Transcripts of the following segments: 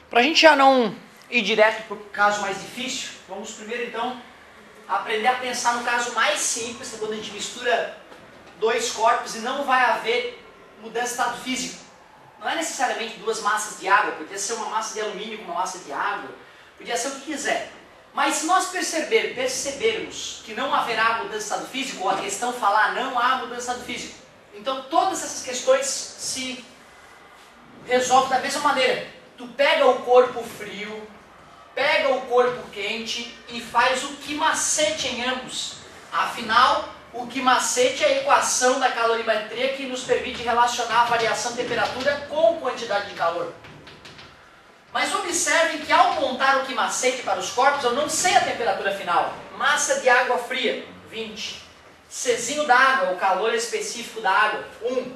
Para a gente já não ir direto para o caso mais difícil, vamos primeiro então aprender a pensar no caso mais simples, quando a gente mistura dois corpos e não vai haver mudança de estado físico. Não é necessariamente duas massas de água, podia ser uma massa de alumínio com uma massa de água, podia ser o que quiser. Mas se nós percebermos que não haverá mudança de estado físico, ou a questão falar não há mudança de estado físico, então todas essas questões se resolvem da mesma maneira. Tu pega o corpo frio, pega o corpo quente e faz o quimacete em ambos. Afinal, o quimacete é a equação da calorimetria que nos permite relacionar a variação de temperatura com quantidade de calor. Mas observem que ao montar o quimacete para os corpos, eu não sei a temperatura final. Massa de água fria, 20. Czinho da água, o calor específico da água, 1.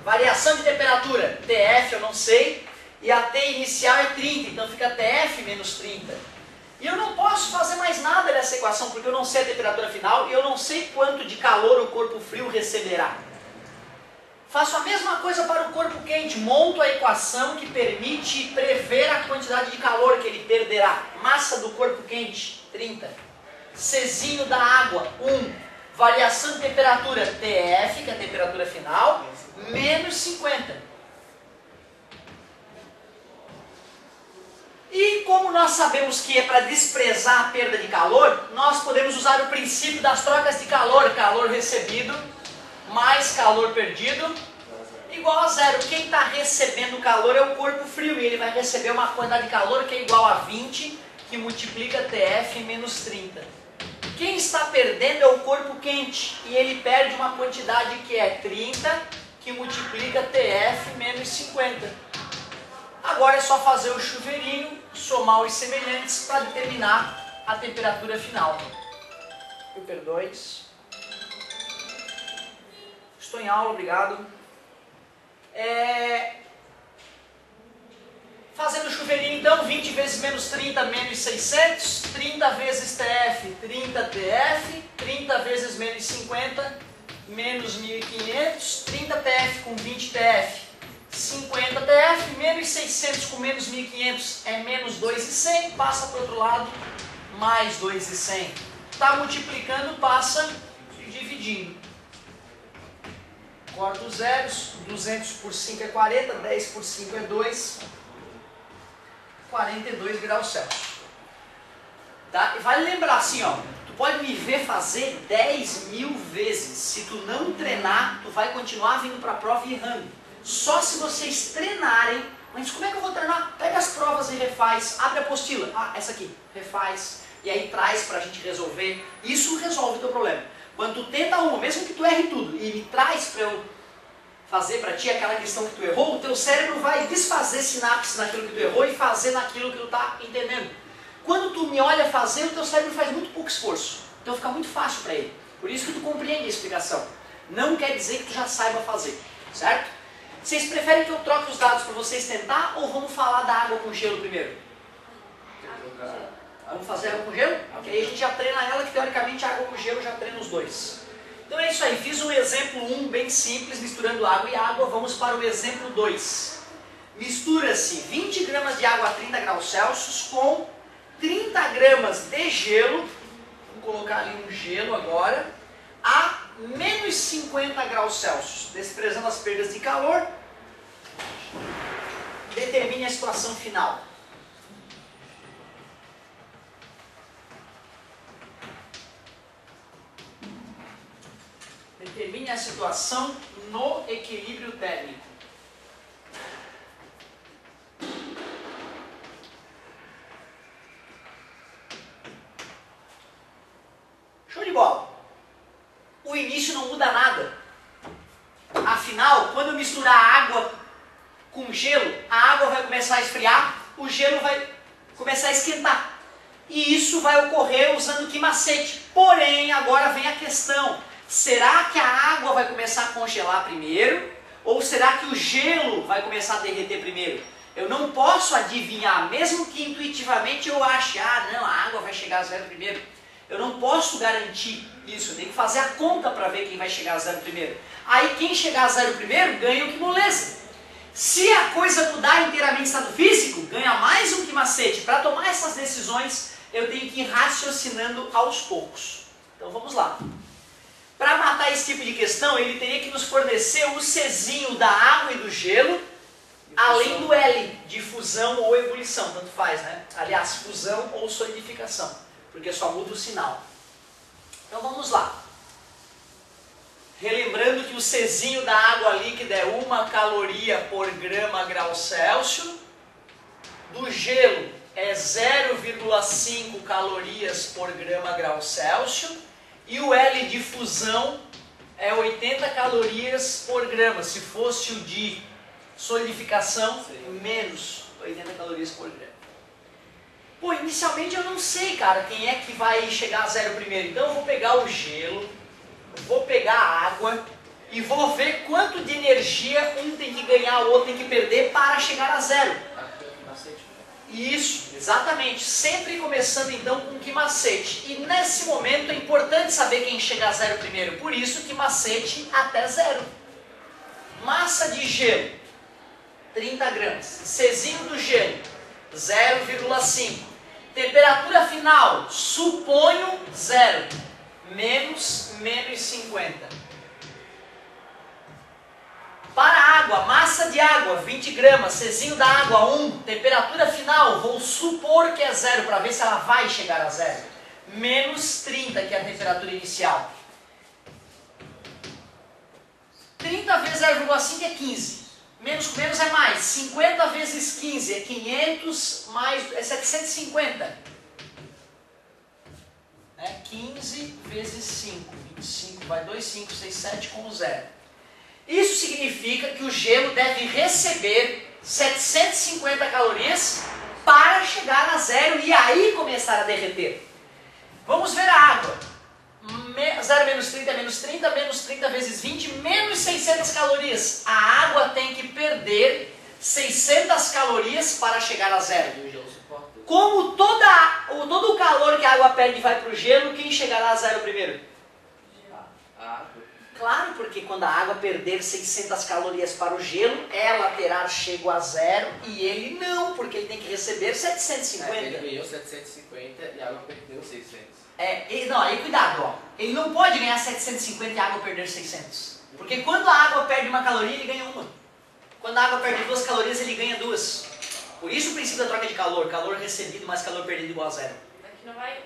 Variação de temperatura, TF eu não sei. E a T inicial é 30, então fica TF menos 30. E eu não posso fazer mais nada nessa equação, porque eu não sei a temperatura final e eu não sei quanto de calor o corpo frio receberá. Faço a mesma coisa para o corpo quente, monto a equação que permite prever a quantidade de calor que ele perderá. Massa do corpo quente, 30. Czinho da água, 1. Variação de temperatura, TF, que é a temperatura final, menos 50. E como nós sabemos que é para desprezar a perda de calor, nós podemos usar o princípio das trocas de calor. Calor recebido mais calor perdido igual a zero. Quem está recebendo calor é o corpo frio e ele vai receber uma quantidade de calor que é igual a 20, que multiplica TF menos 30. Quem está perdendo é o corpo quente e ele perde uma quantidade que é 30, que multiplica TF menos 50. Agora é só fazer o chuveirinho, somar os semelhantes para determinar a temperatura final. Me perdoes. Estou em aula, obrigado. Fazendo o chuveirinho então, 20 vezes menos 30, menos 600. 30 vezes TF, 30 TF. 30 vezes menos 50, menos 1500. 30 TF com 20 TF. 50 TF, menos 600 com menos 1500 é menos 2.100, passa para o outro lado, mais 2.100. Está multiplicando, passa dividindo. Corta os zeros, 200 por 5 é 40, 10 por 5 é 2, 42 graus Celsius. Tá? E vale lembrar assim, ó, tu pode me ver fazer 10.000 vezes, se tu não treinar, tu vai continuar vindo para a prova e errando. Só se vocês treinarem. Mas como é que eu vou treinar? Pega as provas e refaz, abre a apostila, essa aqui, refaz, e aí traz pra gente resolver. Isso resolve o teu problema. Quando tu tenta uma, mesmo que tu erre tudo, e me traz pra eu fazer pra ti aquela questão que tu errou, o teu cérebro vai desfazer sinapses naquilo que tu errou e fazer naquilo que tu tá entendendo. Quando tu me olha fazer, o teu cérebro faz muito pouco esforço, então fica muito fácil pra ele. Por isso que tu compreende a explicação. Não quer dizer que tu já saiba fazer, certo? Vocês preferem que eu troque os dados para vocês tentar ou vamos falar da água com gelo primeiro? Vamos fazer água com gelo? Ok, aí a gente já treina ela, que teoricamente a água com gelo já treina os dois. Então é isso aí, fiz o exemplo 1 bem simples, misturando água e água. Vamos para o exemplo 2. Mistura-se 20 gramas de água a 30 graus Celsius com 30 gramas de gelo. Vamos colocar ali um gelo agora. A menos 50 graus Celsius, desprezando as perdas de calor, determine a situação final. Determine a situação no equilíbrio térmico. Show de bola! O início não muda nada. Afinal, quando eu misturar água com gelo, a água vai começar a esfriar, o gelo vai começar a esquentar. E isso vai ocorrer usando quimacete. Porém, agora vem a questão. Será que a água vai começar a congelar primeiro? Ou será que o gelo vai começar a derreter primeiro? Eu não posso adivinhar, mesmo que intuitivamente eu ache, não, a água vai chegar a zero primeiro. Eu não posso garantir isso, eu tenho que fazer a conta para ver quem vai chegar a zero primeiro. Aí quem chegar a zero primeiro ganha o que moleza. Se a coisa mudar inteiramente estado físico, ganha mais macete? Para tomar essas decisões, eu tenho que ir raciocinando aos poucos. Então vamos lá. Para matar esse tipo de questão, ele teria que nos fornecer o Czinho da água e do gelo, além do L, de fusão ou ebulição, tanto faz, né? Aliás, fusão ou solidificação, porque só muda o sinal. Então vamos lá. Relembrando que o Czinho da água líquida é 1 caloria por grama grau Celsius, do gelo é 0,5 calorias por grama grau Celsius, e o L de fusão é 80 calorias por grama. Se fosse o de solidificação, menos 80 calorias por grama. Pô, inicialmente eu não sei, cara, quem é que vai chegar a zero primeiro. Então eu vou pegar o gelo, vou pegar a água e vou ver quanto de energia um tem que ganhar, o outro tem que perder para chegar a zero. Isso, exatamente. Sempre começando então com que macete. E nesse momento é importante saber quem chega a zero primeiro. Por isso que macete até zero. Massa de gelo, 30 gramas. Czinho do gelo, 0,5. Temperatura final, suponho 0. Menos 50. Para a água, massa de água, 20 gramas, Czinho da água, 1. Temperatura final, vou supor que é 0, para ver se ela vai chegar a 0. Menos 30, que é a temperatura inicial. 30 vezes 0,5 é 15. Menos com menos é mais. 50 vezes 15 é 500, mais é 750. 15 vezes 5, 25, vai 2, 5, 6, 7 com 0. Isso significa que o gelo deve receber 750 calorias para chegar a 0 e aí começar a derreter. Vamos ver a água. 0 menos 30 é menos 30, menos 30 vezes 20, menos 600 calorias. A água tem que perder 600 calorias para chegar a 0. Como todo o calor que a água perde vai para o gelo, quem chegará a 0 primeiro? A água. Claro, porque quando a água perder 600 calorias para o gelo, ela terá chego a 0 e ele não, porque ele tem que receber 750. Ele ganhou 750 e a água perdeu 600. Não, aí cuidado, ó. Ele não pode ganhar 750 e a água perder 600. Porque quando a água perde 1 caloria, ele ganha 1. Quando a água perde 2 calorias, ele ganha 2. Por isso o princípio da troca de calor. Calor recebido mais calor perdido igual a 0. Aqui não vai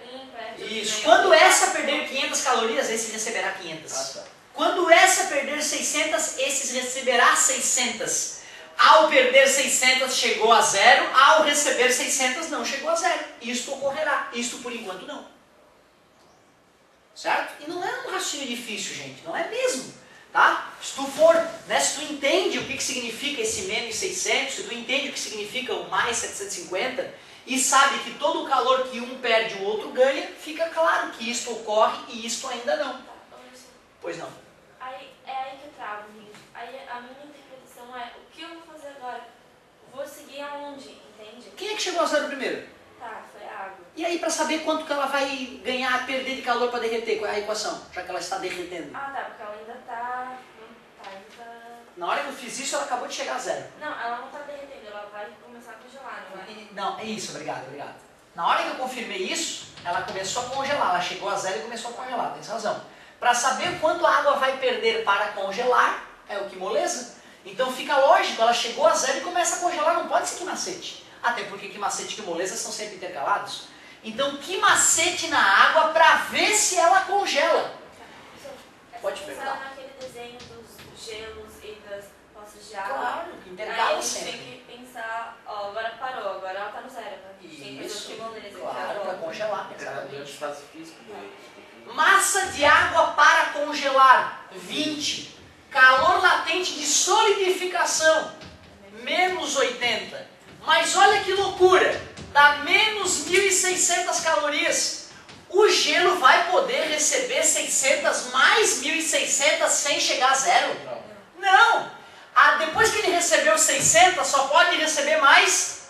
Isso. Quando essa perder 500 calorias, esse receberá 500. Ah, tá. Quando essa perder 600, esse receberá 600. Ao perder 600, chegou a 0. Ao receber 600, não chegou a 0. Isto ocorrerá. Isto, por enquanto, não. Certo? E não é um raciocínio difícil, gente. Não é mesmo. Tá? Se tu for, né, se tu entende o que significa esse menos 600, se tu entende o que significa o mais 750, e sabe que todo o calor que um perde, o outro ganha, fica claro que isto ocorre e isto ainda não. Pois não. É aí que eu travo, gente. Aí a minha interpretação é, o que eu vou fazer agora? Vou seguir aonde, entende? Quem é que chegou a 0 primeiro? Tá, foi a água. E aí, para saber quanto que ela vai ganhar, perder de calor para derreter, qual é a equação? Já que ela está derretendo. Ah, tá, porque ela ainda tá... Na hora que eu fiz isso, ela acabou de chegar a 0. Não, ela não tá derretendo, ela vai começar a congelar, não é? Não, é isso, obrigado. Na hora que eu confirmei isso, ela começou a congelar, ela chegou a 0 e começou a congelar, tem razão. Para saber quanto a água vai perder para congelar, é o que moleza. Então fica lógico, ela chegou a 0 e começa a congelar, não pode ser que macete. Até porque que macete e que moleza são sempre intercalados. Então que macete na água para ver se ela congela. Pode perguntar. Naquele desenho dos gelos e das poças de água. Claro, intercala sempre. A gente tem que pensar, ó, agora parou, agora ela tá no zero. A gente tem que fazer o que moleza. Claro, para congelar. Exatamente. Fase física. Massa de água para congelar, 20. Calor latente de solidificação, menos 80. Mas olha que loucura, dá menos 1.600 calorias. O gelo vai poder receber 600 mais 1.600 sem chegar a 0? Não. Depois que ele recebeu 600, só pode receber mais...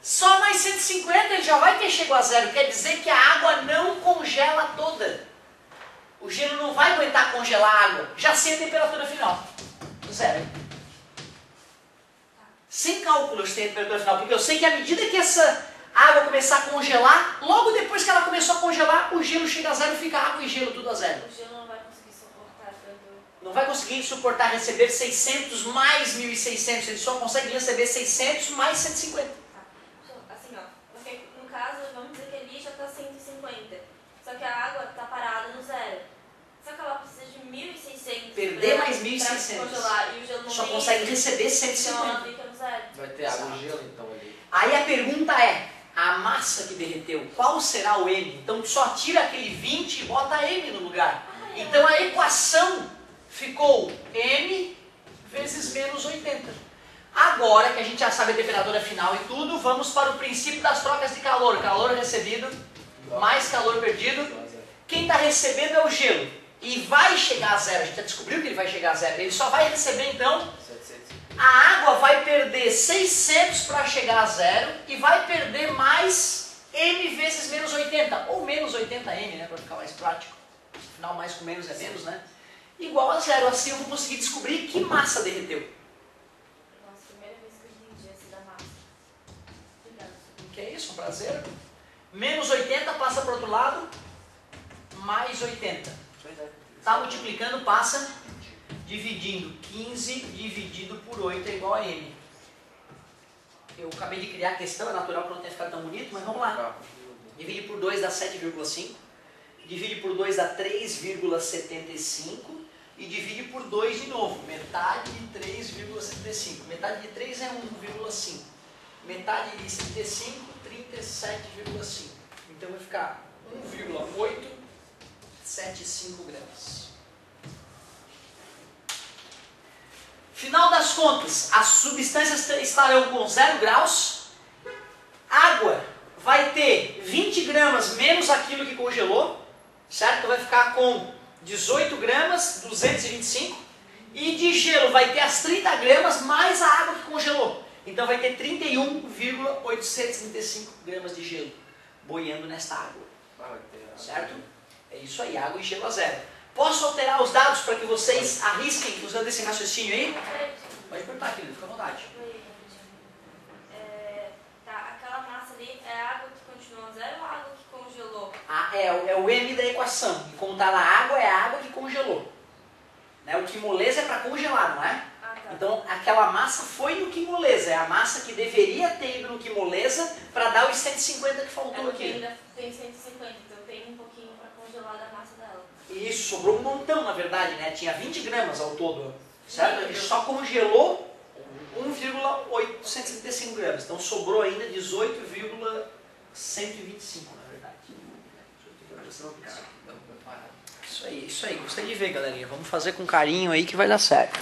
Só mais 150 ele já vai ter chegado a 0. Quer dizer que a água não congela toda. O gelo não vai aguentar congelar a água. Já sei a temperatura final. 0. Sem cálculo eu tenho a temperatura final, porque eu sei que à medida que essa água começar a congelar, logo depois que ela começou a congelar, o gelo chega a zero, fica água e gelo tudo a zero. O gelo não vai conseguir suportar tanto. Não vai conseguir suportar receber 600 mais 1.600, ele só consegue receber 600 mais 150. Assim, ó, porque no caso, vamos dizer que ali já está 150, só que a água está parada no zero. Só que ela precisa de 1.600 Perder mais para 1.600. congelar e o gelo não Só vem, consegue receber então ela 150. fica no zero. Vai ter água e gelo então ali. Aí a pergunta é, a massa que derreteu, qual será o M? Então só tira aquele 20 e bota M no lugar. Então a equação ficou M vezes menos 80. Agora que a gente já sabe a temperatura final e tudo, vamos para o princípio das trocas de calor. Calor recebido mais calor perdido. Quem está recebendo é o gelo. E vai chegar a zero. A gente já descobriu que ele vai chegar a zero. Ele só vai receber então... 750. A água vai perder 600 para chegar a zero e vai perder mais M vezes menos 80. Ou menos 80M, né? Para ficar mais prático. Afinal, mais com menos é menos, né? Igual a zero. Assim eu vou conseguir descobrir que massa derreteu. Nossa, primeira vez que eu entendi esse da massa. Obrigada. Que é isso? Um prazer. Menos 80 passa para o outro lado. Mais 80. Está multiplicando, passa dividindo 15 dividido por 8 é igual a M. Eu acabei de criar a questão, é natural que não tenha ficado tão bonito, mas vamos lá. Divide por 2 dá 7,5. Divide por 2 dá 3,75. E divide por 2 de novo. Metade de 3,75. Metade de 3 é 1,5. Metade de 75, 37,5. Então vai ficar 1,875 gramas. Final das contas, as substâncias estarão com 0 graus. Água vai ter 20 gramas menos aquilo que congelou, certo? Então vai ficar com 18 gramas, 225. E de gelo vai ter as 30 gramas mais a água que congelou. Então vai ter 31,835 gramas de gelo boiando nesta água. Certo? É isso aí, água e gelo a zero. Posso alterar os dados para que vocês arrisquem usando esse raciocínio aí? Pode perguntar, querido, fica à vontade. Tá, aquela massa ali é a água que continuou a zero ou a água que congelou? É o M da equação. E como está na água, é a água que congelou. Né? O que moleza é para congelar, não é? Ah, tá. Então aquela massa foi no que moleza. É a massa que deveria ter ido no que moleza para dar os 150 que faltou Porque aqui. ainda tem 150, então tem um pouquinho para congelar da massa dela. Isso, sobrou um montão na verdade, né? Tinha 20 gramas ao todo, certo? Ele só congelou 1,835 gramas. Então sobrou ainda 18,125 na verdade. Isso aí, isso aí. Gostei de ver, galerinha. Vamos fazer com carinho aí que vai dar certo.